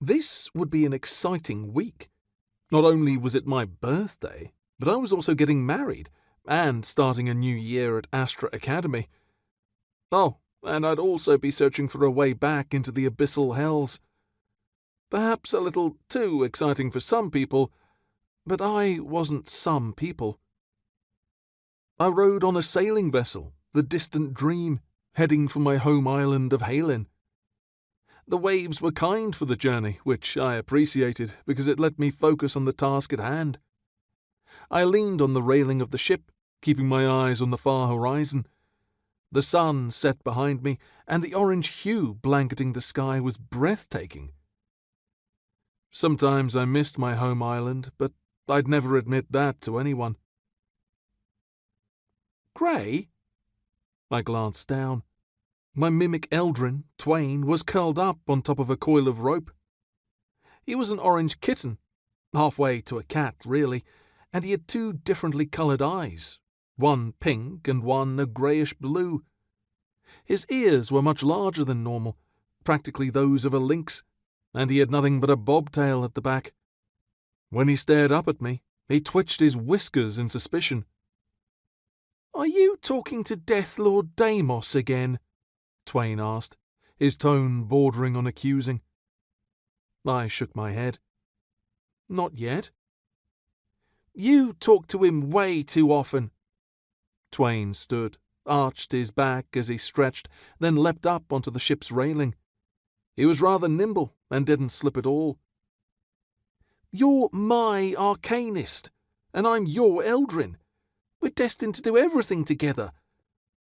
This would be an exciting week. Not only was it my birthday, but I was also getting married and starting a new year at Astra Academy. Oh, and I'd also be searching for a way back into the abyssal hells. Perhaps a little too exciting for some people, but I wasn't some people. I rode on a sailing vessel, the Distant Dream, heading for my home island of Halin. The waves were kind for the journey, which I appreciated because it let me focus on the task at hand. I leaned on the railing of the ship, keeping my eyes on the far horizon. The sun set behind me, and the orange hue blanketing the sky was breathtaking. Sometimes I missed my home island, but I'd never admit that to anyone. Grey? I glanced down. My mimic eldrin, Twain, was curled up on top of a coil of rope. He was an orange kitten, halfway to a cat, really, and he had two differently coloured eyes, one pink and one a greyish-blue. His ears were much larger than normal, practically those of a lynx, and he had nothing but a bobtail at the back. When he stared up at me, he twitched his whiskers in suspicion. "Are you talking to Death Lord Deimos again?" Twain asked, his tone bordering on accusing. I shook my head. "Not yet." "You talk to him way too often." Twain stood, arched his back as he stretched, then leapt up onto the ship's railing. He was rather nimble and didn't slip at all. "You're my arcanist, and I'm your eldrin. We're destined to do everything together.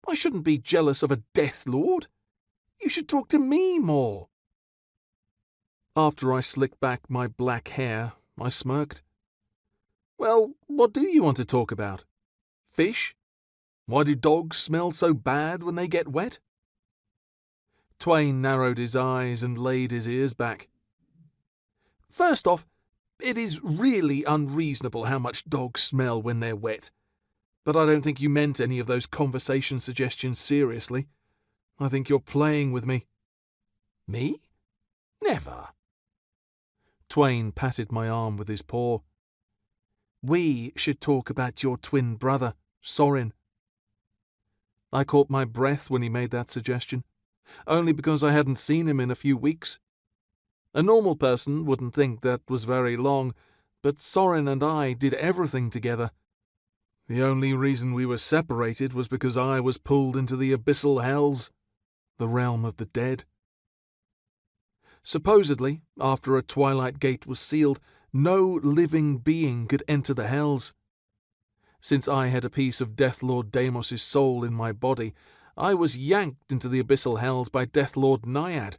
I shouldn't be jealous of a Death Lord. You should talk to me more." After I slicked back my black hair, I smirked. "Well, what do you want to talk about? Fish? Why do dogs smell so bad when they get wet?" Twain narrowed his eyes and laid his ears back. "First off, it is really unreasonable how much dogs smell when they're wet. But I don't think you meant any of those conversation suggestions seriously. I think you're playing with me." "Me? Never." Twain patted my arm with his paw. "We should talk about your twin brother, Sorin." I caught my breath when he made that suggestion, only because I hadn't seen him in a few weeks. A normal person wouldn't think that was very long, but Sorin and I did everything together. The only reason we were separated was because I was pulled into the abyssal hells, the realm of the dead. Supposedly, after a twilight gate was sealed, no living being could enter the hells. Since I had a piece of Death Lord Deimos' soul in my body, I was yanked into the abyssal hells by Death Lord Naiad,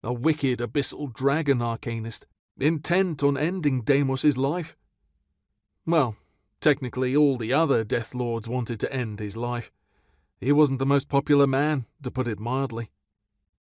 a wicked abyssal dragon arcanist, intent on ending Deimos' life. Well, technically all the other Death Lords wanted to end his life. He wasn't the most popular man, to put it mildly.